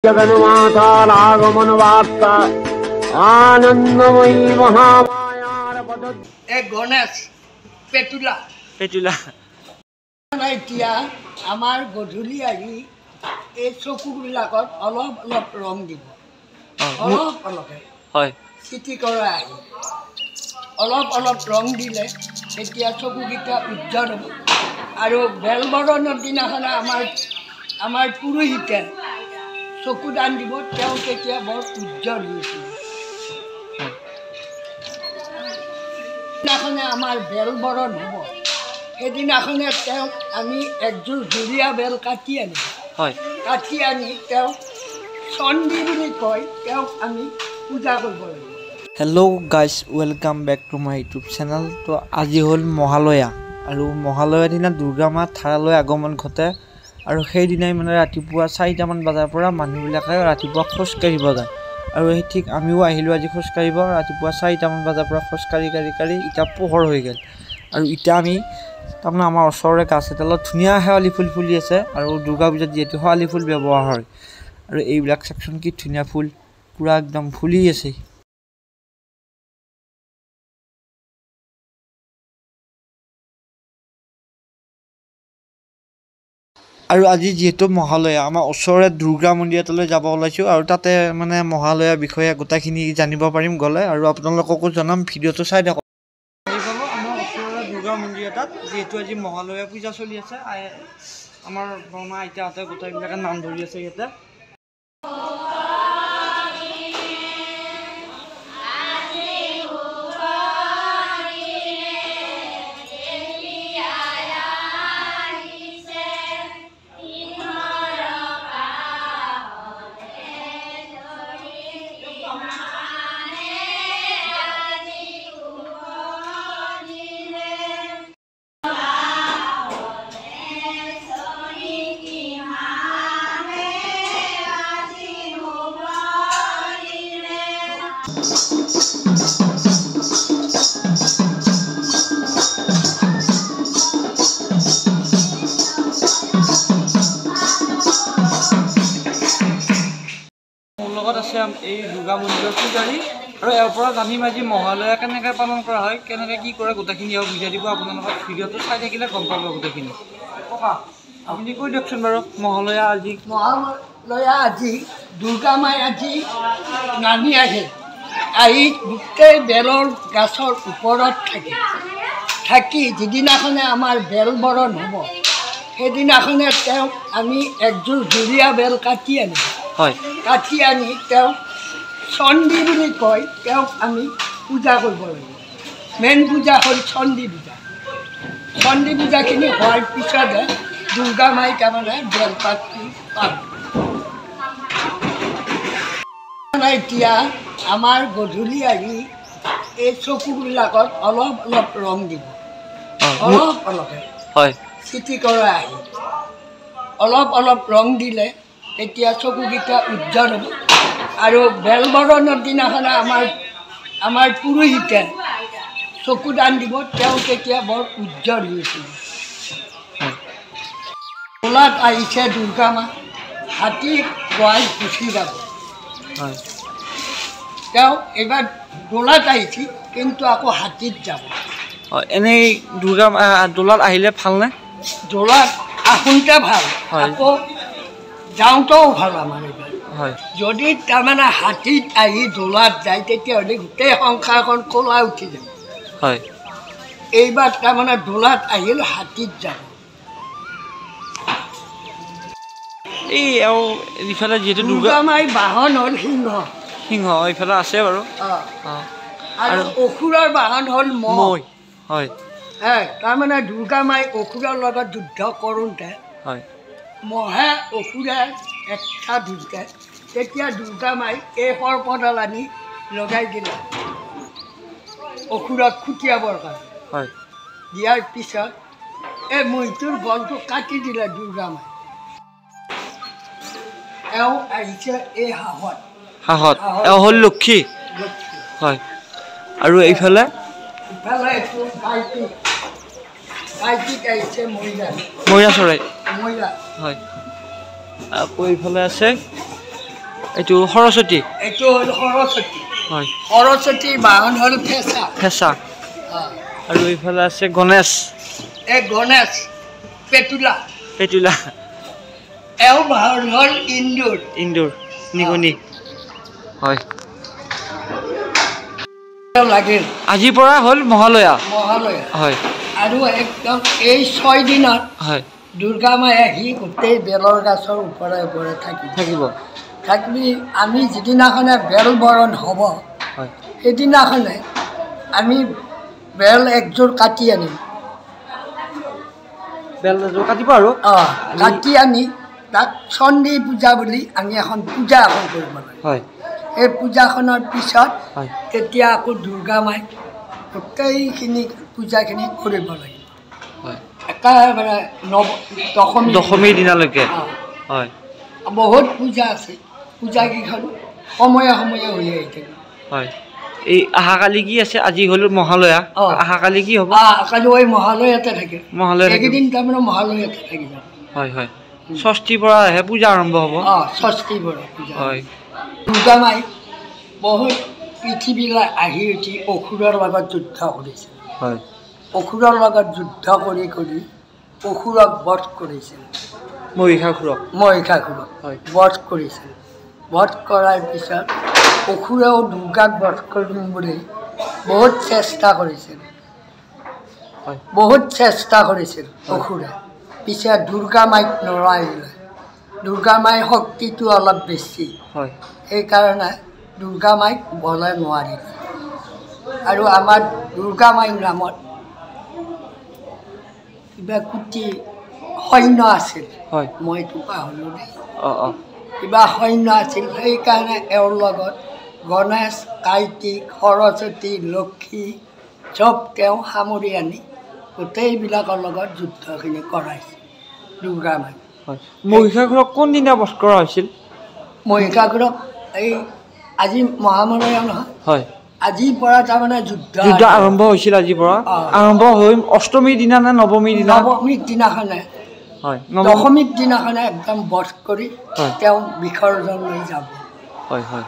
जगन्मातार आगमन वार्ता आनंदमयी महामायार पद गणेश पेटुला पेटुला এতিয়া আমাৰ গধূলি আহি এই চকুবিলাকত অলপ অলপ ৰং দিব অলপ অলপে হয় চিটি কৰা আহি অলপ অলপ ৰং দিলে এতিয়া চকুকেইটা উজ্জ্বল হ'ব আৰু বেলবৰণৰ দিনাখন আমাৰ পুৰোহিতে চকু দান দিব তেওঁ তেতিয়া বৰ উজ্জ্বল হৈছিল দিনাখনে আমাৰ বেলবৰণ হ'ব সেইদিনাখনে তেওঁক আমি একযোৰ জুৰীয়া বেল কাটি আনিম হয় কাটি আনি তেওঁক চণ্ডী বুলি কয় তেওঁক আমি পূজা কৰিব লাগিব hello' guys welcome back to my YouTube channel তো আজি হ'ল মহালয়া আৰু মহালয়াৰ দিনা দুৰ্গা মা থাৰালৈ আগমন ঘটে আৰু সেইদিনাই মানে ৰাতিপুৱা 4টামান বজাৰ পৰা মানুহবিলাকে ৰাতিপুৱা খোজ কাঢ়িব যায় আৰু সেই ঠিক আমিও আহিলোঁ আজি খোজ কাঢ়িব ৰাতিপুৱা 4টামান বজাৰ পৰা খোজ কাঢ়ি এতিয়া পোহৰ হৈ গ'ল আৰু এতিয়া আমি তাৰমানে আমাৰ ওচৰৰে গাছ এডালত ধুনীয়া শেৱালি ফুল ফুলি আছে আৰু দুৰ্গা পূজাত যিহেতু শেৱালি ফুল ব্যৱহাৰ হয় আৰু এইবিলাক ছেকশ্যন কি ধুনীয়া ফুল পূৰা একদম ফুলি আছে আৰু আজি যিহেতু মহালয়া আমাৰ ওচৰৰে দুৰ্গা মন্দিৰ এটালৈ যাব ওলাইছোঁ আৰু তাতে মানে মহালয়াৰ বিষয়ে গোটেইখিনি জানিব পাৰিম গ'লে আৰু আপোনালোককো জনাম ভিডিঅ'টো চাই থাকক আমাৰ ওচৰৰে দুৰ্গা মন্দিৰ এটাত যিহেতু আজি মহালয়া পূজা চলি আছে আমাৰ বৰমা আইতাহঁতে গোটেইবিলাকে নাম ধৰি আছে ইয়াতে লগত আছে এই দুৰ্গা মন্দিৰৰ পূজাৰী আৰু ইয়াৰ পৰা জানিম আজি মহালয়া কেনেকৈ পালন কৰা হয় কেনেকৈ কি কৰে গোটেইখিনি আৰু বুজাই দিব আপোনালোকক ভিডিঅ'টো চাই থাকিলে গম পাব গোটেইখিনি ককা আপুনি কৈ দিয়কচোন বাৰু মহালয়া আজি দুৰ্গা মাই আজি নামি আহে আহি গোটেই বেলৰ গাছৰ ওপৰত থাকি যিদিনাখনে আমাৰ বেলবৰণ হ'ব সেইদিনাখনে তেওঁক আমি একযোৰ জুৰীয়া বেল কাটি আনিম হয় কাটি আনি তেওঁক চণ্ডী বুলি কয় তেওঁক আমি পূজা কৰিব লাগিব মেইন পূজা হ'ল চণ্ডী পূজাখিনি হোৱাৰ পিছতহে দুৰ্গা মাই তাৰমানে বেলপাতটো পাব এতিয়া আমাৰ গধূলি আহি এই চকুবিলাকত অলপ অলপ ৰং দিব অলপ অলপে হয় চিটি কৰা আহি অলপ অলপ ৰং দিলে এতিয়া চকুকেইটা উজ্জ্বল হ'ব আৰু বেলবৰণৰ দিনাখন আমাৰ পুৰোহিতে চকু দান দিব তেওঁ তেতিয়া বৰ উজ্জ্বল হৈছিল দোলাত আহিছে দুৰ্গা মা হাতী গোৱাই গুচি যাব তেওঁ এইবাৰ দোলাত আহিছিল কিন্তু আকৌ হাতীত যাব এনেই দুৰ্গা দোলাত আহিলে ভালনে দোলাত আহোঁতে ভাল আকৌ যাওঁতেও ভাল আমাৰ এইবাৰ হয় যদি তাৰমানে হাতীত আহি দোলাত যায় তেতিয়াহ'লে গোটেই সংসাৰখন ক'লা উঠি যাব হয় এইবাৰ তাৰমানে দোলাত আহিল হাতীত যাব এই আৰু ইফালে যিহেতু দুৰ্গা মাই বাহন হ'ল সিংহ এইফালে আছে বাৰু আৰু অসুৰৰ বাহন হ'ল মহ হয় তাৰমানে দুৰ্গা মাই অসুৰৰ লগত যুদ্ধ কৰোঁতে হয় মহে অসুৰে একটা ধুতে তেতিয়া দুৰ্গা মাই এই সৰ্পডাল আনি লগাই দিলে অসুৰক খুটিয়াবৰ কাৰণে হয় দিয়াৰ পিছত এই মহিটোৰ গলটো কাটি দিলে দুৰ্গা মাই এওঁ আহিছে এই হাঁহত এওঁ হ'ল লক্ষী হয় আৰু এইফালে এইটো কাইটিক আহিছে মহিলা মইনা চৰাই মহিলা হয় আকৌ এইফালে আছে এইটো সৰস্বতী এইটো হ'ল সৰস্বতী হয় সৰস্বতীৰ বাহন হ'ল ফেঁচা ফেঁচা আৰু এইফালে আছে গণেশ এই গণেশ পেতুলা পেতুলা এওঁ বাহন হ'ল ইন্দুৰ ইন্দুৰ নিগনি হয় লাগিল আজিৰ পৰা হ'ল মহালয়া মহালয়া হয় আৰু একদম এই 6 দিনত হয় দুৰ্গা মাই আহি গোটেই বেলৰ গাছৰ ওপৰে ওপৰে থাকিব থাকি আমি যিদিনাখনে বেল বৰণ হ'ব হয় সেইদিনাখনে আমি বেল একযোৰ কাটি আনিম বেল কাটিব আৰু কাটি আনি তাক চণ্ডী পূজা বুলি আমি এখন পূজা এখন কৰিব লাগে হয় এই পূজাখনৰ পিছত হয় তেতিয়া আকৌ দুৰ্গা মাই গোটেইখিনি পূজাখিনি কৰিব লাগিব হয় একেবাৰে দশমীৰ দিনালৈকে হয় বহুত পূজা আছে পূজাকেইখন সময়ে সময়ে হৈ আহি থাকে হয় এই অহাকালি কি আছে আজি হ'ল মহালয়া অহাকালি কি হ'ব কালি ওই মহালয়াতে থাকে মহালয়া এইকেইদিন তাৰমানে মহালয়াতে থাকি যাব হয় হয় ষষ্ঠীৰ পৰাহে পূজা আৰম্ভ হ'ব ষষ্ঠীৰ পৰা পূজা হয় দুৰ্গা মাই বহুত পৃথিৱীলৈ আহি উঠি অসুৰৰ লগত যুদ্ধ কৰিছিল হয় অসুৰৰ লগত যুদ্ধ কৰি কৰি অসুৰক বধ কৰিছিল মহিষাসুৰক হয় বধ কৰিছিল বধ কৰাৰ পিছত অসুৰেও দুৰ্গাক বধ কৰিম বুলি বহুত চেষ্টা কৰিছিল অসুৰে পিছে দুৰ্গা মাইক নোৱাৰিলে দুৰ্গা মাইৰ শক্তিটো অলপ বেছি হয় সেইকাৰণে দুৰ্গা মাইক বলে নোৱাৰিলে আৰু আমাৰ দুৰ্গা মাইৰ নামত কিবা কোটি সৈন্য আছিল হয় মই এইটো পাহৰিলোঁ দেই কিবা সৈন্য আছিল সেইকাৰণে এওঁৰ লগত গণেশ কাৰ্তিক সৰস্বতী লক্ষী চব তেওঁ সামৰি আনি গোটেইবিলাকৰ লগত যুদ্ধখিনি কৰাইছিল দুৰ্গা মাই মহিষাসুৰক কোনদিনা বধ কৰা হৈছিল মহিষাসুৰক এই আজি মহালয়া নহয় হয় আজিৰ পৰা তাৰমানে যুদ্ধ আৰম্ভ হৈছিল আজিৰ পৰা আৰম্ভ হৈ অষ্টমীৰ দিনা নে নৱমীৰ দিনাখনে হয় দশমীৰ দিনাখনে একদম বধ কৰি তেওঁ বিসৰ্জন লৈ যাব হয় হয়